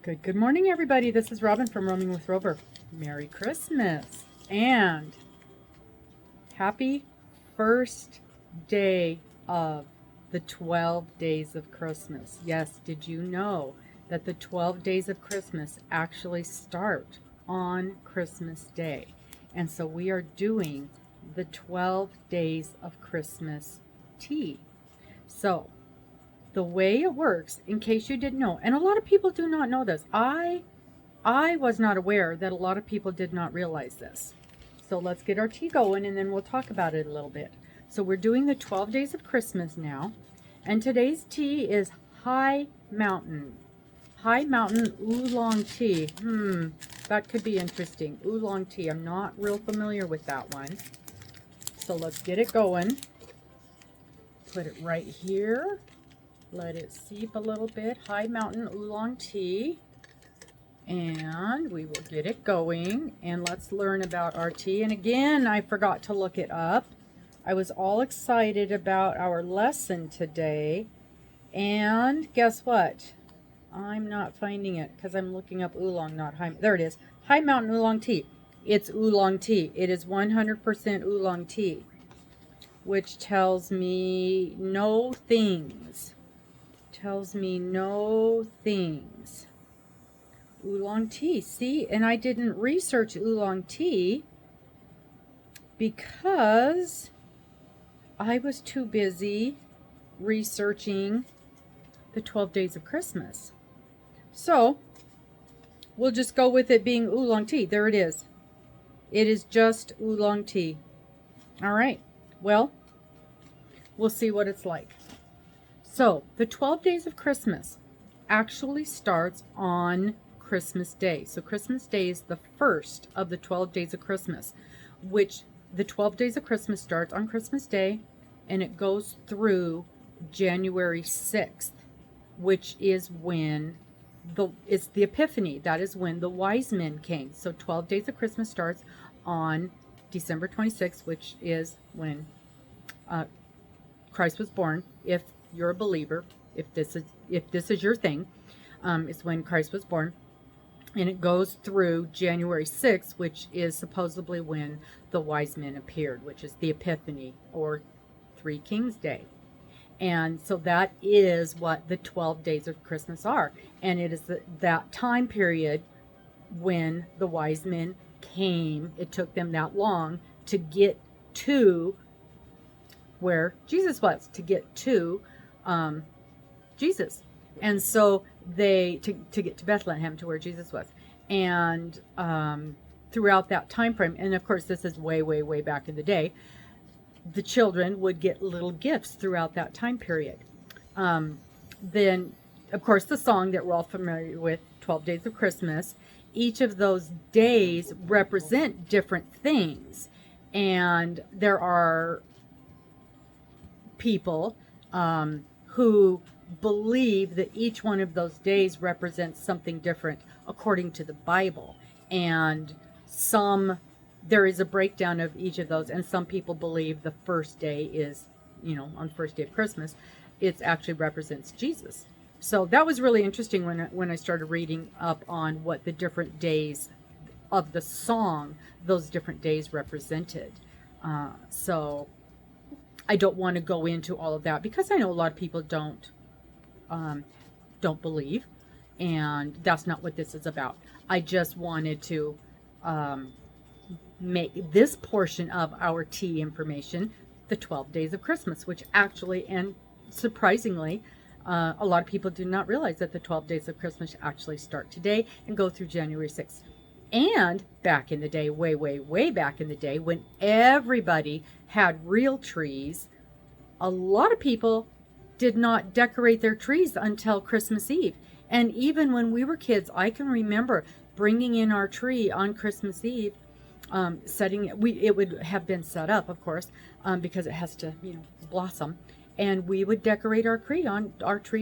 Good morning, everybody. This is Robin from Roaming with Rover. Merry Christmas and happy first day of the 12 days of Christmas. Yes, did you know that the 12 days of Christmas actually start on Christmas Day? And so we are doing the 12 days of Christmas tea. So the way it works, in case you didn't know, and a lot of people do not know this. I was not aware that a lot of people did not realize this. So let's get our tea going and then we'll talk about it a little bit. So we're doing the 12 days of Christmas now. And today's tea is High Mountain oolong tea. That could be interesting. Oolong tea. I'm not real familiar with that one. So let's get it going. Put it right here. Let it seep a little bit. High Mountain oolong tea. And we will get it going. And let's learn about our tea. And again, I forgot to look it up. I was all excited about our lesson today. And guess what? I'm not finding it because I'm looking up oolong, not high. There it is. High Mountain oolong tea. It's oolong tea. It is 100% oolong tea, which tells me no things. Oolong tea. See, and I didn't research oolong tea because I was too busy researching the 12 days of Christmas. So we'll just go with it being oolong tea. There it is. It is just oolong tea. All right. Well, we'll see what it's like. So the 12 days of Christmas actually starts on Christmas Day. So Christmas Day is the first of the 12 days of Christmas, which the 12 days of Christmas starts on Christmas Day and it goes through January 6th, which is when it's the Epiphany. That is when the wise men came. So 12 days of Christmas starts on December 26th, which is when Christ was born. If you're a believer, if this is your thing, it's when Christ was born. And it goes through January 6th, which is supposedly when the wise men appeared, which is the Epiphany or Three Kings Day. And so that is what the 12 days of Christmas are. And it is that time period when the wise men came. It took them that long to get to where Jesus was, to get to Jesus. And so they, to get to Bethlehem, to where Jesus was. And throughout that time frame, and of course this is way back in the day, the children would get little gifts throughout that time period. Then, of course, the song that we're all familiar with, 12 Days of Christmas, each of those days represent different things. And there are people who believe that each one of those days represents something different according to the Bible. And there is a breakdown of each of those, and some people believe the first day is, on the first day of Christmas, it actually represents Jesus. So that was really interesting when I started reading up on what the different days of the song, those different days represented. So I don't want to go into all of that because I know a lot of people don't believe, and that's not what this is about. I just wanted to make this portion of our tea information the 12 days of Christmas, which actually, and surprisingly, a lot of people do not realize that the 12 days of Christmas actually start today and go through January 6th. And back in the day, way back in the day, when everybody had real trees, a lot of people did not decorate their trees until Christmas Eve. And even when we were kids, I can remember bringing in our tree on Christmas Eve, setting it. It would have been set up, of course, because it has to, blossom. And we would decorate our tree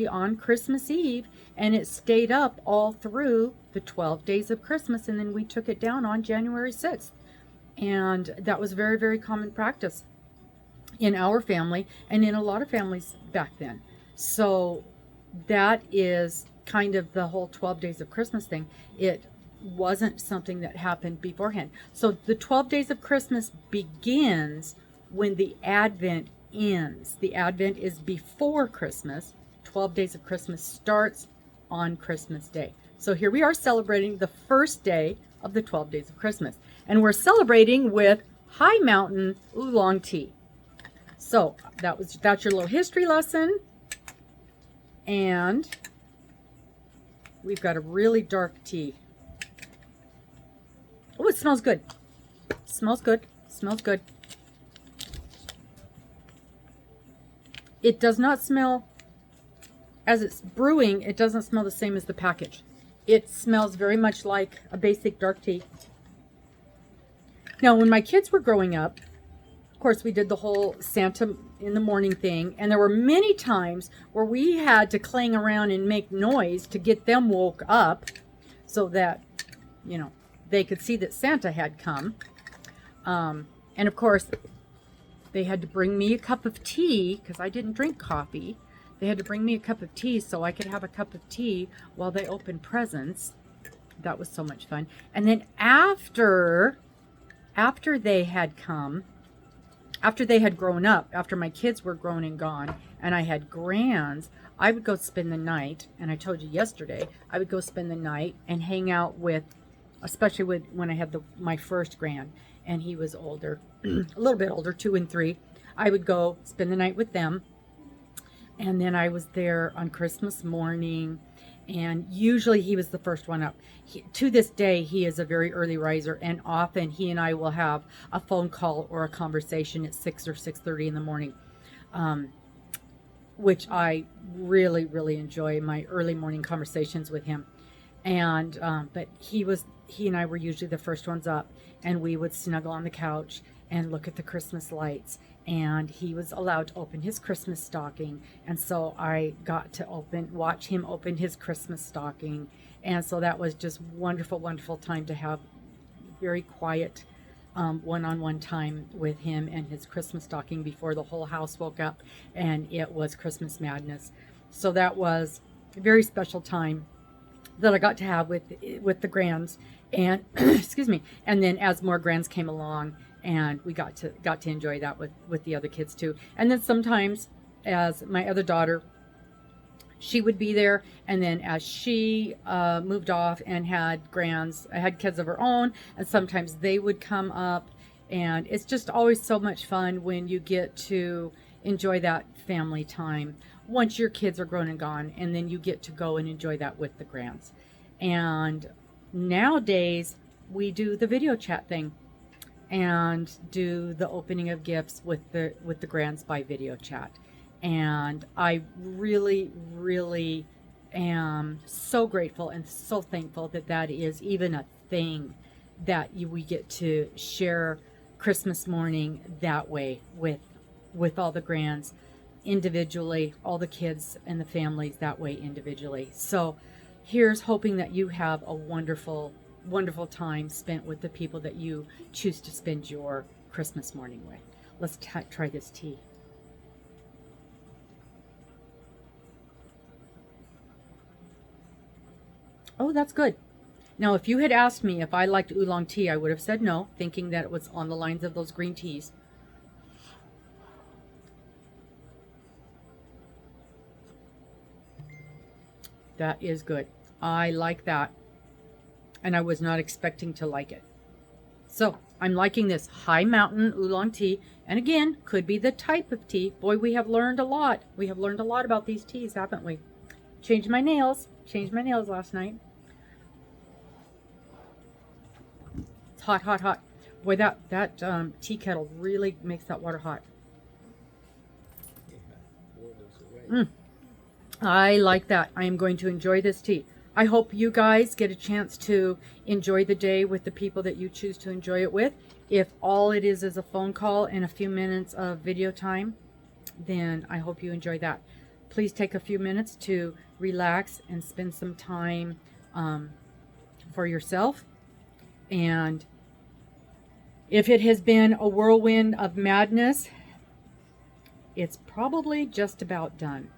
on Christmas Eve, and it stayed up all through the 12 days of Christmas, and then we took it down on January 6th. And that was very common practice in our family and in a lot of families back then. So that is kind of the whole 12 days of Christmas thing, it wasn't something that happened beforehand. So the 12 days of Christmas begins when the Advent ends. The Advent is before Christmas. 12 days of Christmas starts on Christmas Day. So here we are celebrating the first day of the 12 days of Christmas. And we're celebrating with High Mountain Oolong Tea. So that's your little history lesson. And we've got a really dark tea. Oh, it smells good. Smells good. Smells good. It does not smell, as it's brewing, it doesn't smell the same as the package. It smells very much like a basic dark tea. Now, when my kids were growing up, of course, we did the whole Santa in the morning thing, and there were many times where we had to clang around and make noise to get them woke up so that, you know, they could see that Santa had come. And of course, they had to bring me a cup of tea because I didn't drink coffee. They had to bring me a cup of tea so I could have a cup of tea while they opened presents. That was so much fun. And then after they had come, after they had grown up, after my kids were grown and gone, and I had grands, I would go spend the night, and I told you yesterday, I would go spend the night and hang out with, especially when I had my first grand, and he was older, a little bit older, 2 and 3. I would go spend the night with them, and then I was there on Christmas morning, and usually he was the first one up. To this day, he is a very early riser, and often he and I will have a phone call or a conversation at 6 or 6:30 in the morning, which I really, really enjoy, my early morning conversations with him. And but he and I were usually the first ones up, and we would snuggle on the couch and look at the Christmas lights. And he was allowed to open his Christmas stocking, and so I got to watch him open his Christmas stocking. And so that was just wonderful, wonderful time to have very quiet one-on-one time with him and his Christmas stocking before the whole house woke up and it was Christmas madness. So that was a very special time that I got to have with the grands, and excuse me. And then as more grands came along, and we got to enjoy that with the other kids too. And then sometimes, as my other daughter, she would be there, and then as she moved off and had kids of her own, and sometimes they would come up, and it's just always so much fun when you get to enjoy that family time once your kids are grown and gone, and then you get to go and enjoy that with the grands. And nowadays we do the video chat thing and do the opening of gifts with the grands by video chat. And I really, really am so grateful and so thankful that is even a thing, that we get to share Christmas morning that way with all the grands individually, all the kids and the families that way individually. So here's hoping that you have a wonderful, wonderful time spent with the people that you choose to spend your Christmas morning with. Let's try this tea. Oh, that's good. Now, if you had asked me if I liked oolong tea, I would have said no, thinking that it was on the lines of those green teas. That is good. I like that. And I was not expecting to like it. So I'm liking this High Mountain Oolong Tea. And again, could be the type of tea. Boy, we have learned a lot. We have learned a lot about these teas, haven't we? Changed my nails last night. It's hot, hot, hot. Boy, that tea kettle really makes that water hot. I like that. I am going to enjoy this tea. I hope you guys get a chance to enjoy the day with the people that you choose to enjoy it with. If all it is a phone call and a few minutes of video time, then I hope you enjoy that. Please take a few minutes to relax and spend some time for yourself. And if it has been a whirlwind of madness, it's probably just about done.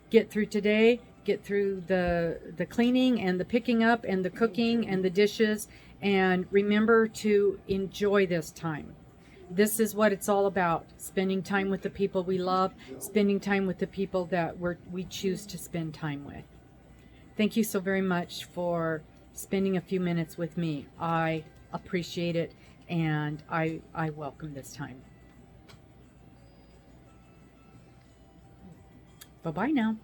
Get through today, get through the cleaning and the picking up and the cooking and the dishes, and remember to enjoy this time. This is what it's all about, spending time with the people we love, spending time with the people that we choose to spend time with. Thank you so very much for spending a few minutes with me. I appreciate it, and I welcome this time. Bye-bye now.